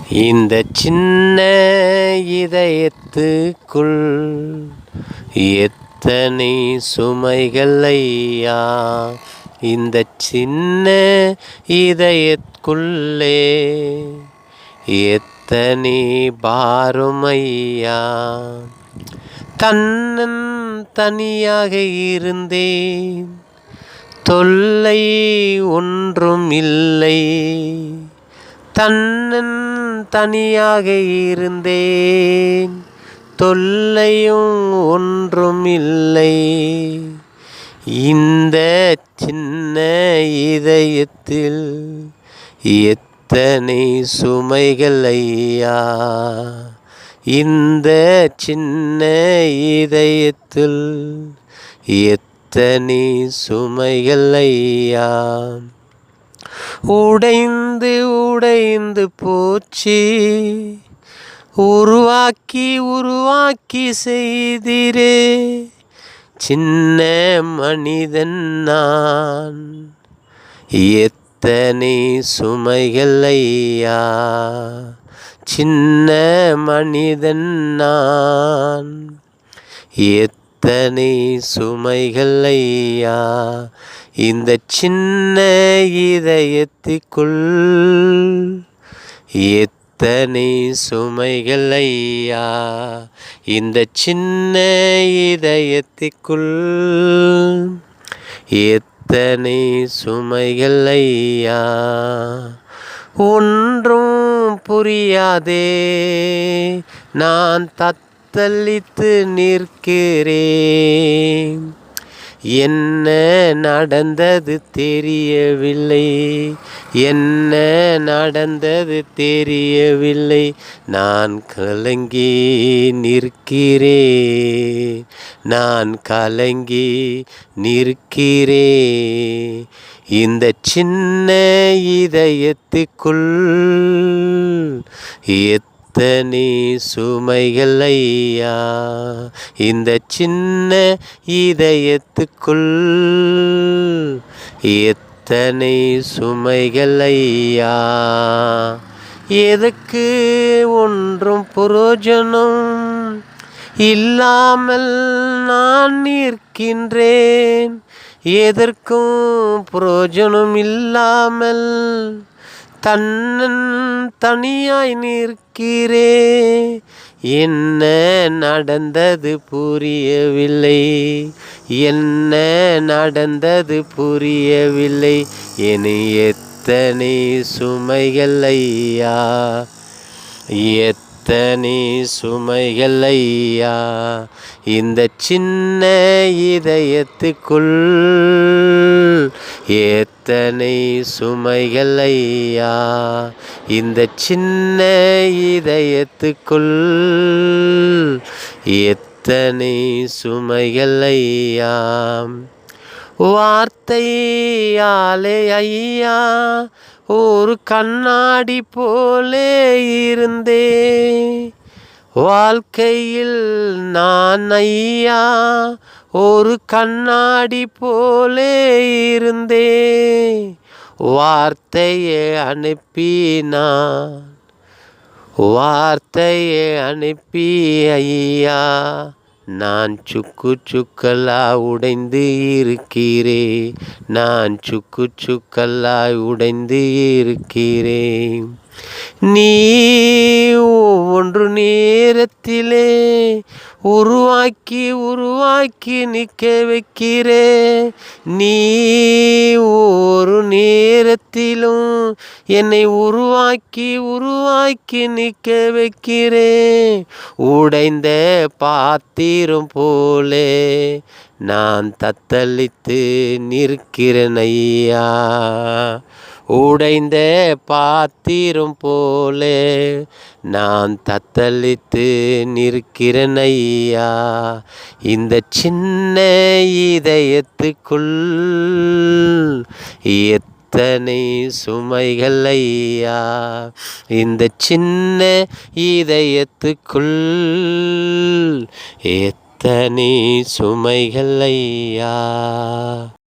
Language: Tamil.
இந்த சின்ன இதயத்துக்குள் எத்தனை சுமைகள் ஐயா, இந்த சின்ன இதயத்துக்குள்ளே எத்தனை பாரம் ஐயா. தன்னன் தனியாக இருந்தேன், தொல்லை ஒன்றும் இல்லை. தன்னன் தனியாக இருந்தேன், தொல்லையும் ஒன்றும் இல்லை. இந்த சின்ன இதயத்தில் எத்தனை சுமைகள் ஐயா, இந்த சின்ன இதயத்தில் எத்தனை சுமைகள் ஐயா. உடைந்து உடைந்து போச்சு, உருவாக்கி செய்திரே. சின்ன மனிதன் நான், எத்தனை சுமைகள் ஐயா. சின்ன மனிதன் நான், எத்தனை சுமைகள் ஐயா. இந்த சின்ன இதயத்துக்குள் எத்தனை சுமைகள் ஐயா. இந்த சின்ன இதயத்துக்குள் எத்தனை சுமைகள் ஐயா. ஒன்றும் புரியாதே நான் தத்தளித்து நிற்கிறேன். என்ன நடந்தது தெரியவில்லை, என்ன நடந்தது தெரியவில்லை. நான் கலங்கி நிற்கிறேன், நான் கலங்கி நிற்கிறேன். இந்த சின்ன இதயத்துக்குள் எத்தனை சுமைகள் ஐயா. இந்த சின்ன இதயத்துக்குள் எத்தனை சுமைகள் ஐயா. எதுக்கு ஒன்றும் பிரயோஜனம் இல்லாமல் நான் நிற்கின்றேன். எதற்கும் பிரயோஜனம் இல்லாமல் தன்னன் தனியாய் நிற்கிறே. என்ன நடந்தது புரியவில்லை, என்ன நடந்தது புரியவில்லை. என்னை எத்தனை சுமைகள் ஐயா, எத்தனை சுமைகள் ஐயா. இந்த சின்ன இதயத்துக்குள் எத்தனை சுமைகள் ஐயா. இந்த சின்ன இதயத்துக்குள் எத்தனை சுமைகள் ஐயா. வார்த்தையாலே ஐயா ஒரு கண்ணாடி போலே இருந்தே. வாழ்க்கையில் நான் ஐயா ஒரு கண்ணாடி போலே இருந்தே. வார்த்தையை அனுப்பினான், வார்த்தையை அனுப்பி ஐயா நான் சுக்கு சுக்கல்லாய் உடைந்து இருக்கிறேன், நான் சுக்கு சுக்கல்லாய் உடைந்து இருக்கிறேன். நீ ஒவ்வொன்று நேரத்திலே உருவாக்கி நிற்க வைக்கிறே. நீ ஒரு நேரத்திலும் என்னை உருவாக்கி நிற்க வைக்கிறே. உடைந்த பாத்திரம் போலே நான் தத்தளித்து நிற்கிறேன் ஐயா. உடைந்த பாத்திரம் போலே நான் தத்தளித்து நிற்கிறேன் ஐயா. இந்த சின்ன இதயத்துக்குள் எத்தனை சுமைகள் ஐயா. இந்த சின்ன இதயத்துக்குள் எத்தனை சுமைகள் ஐயா.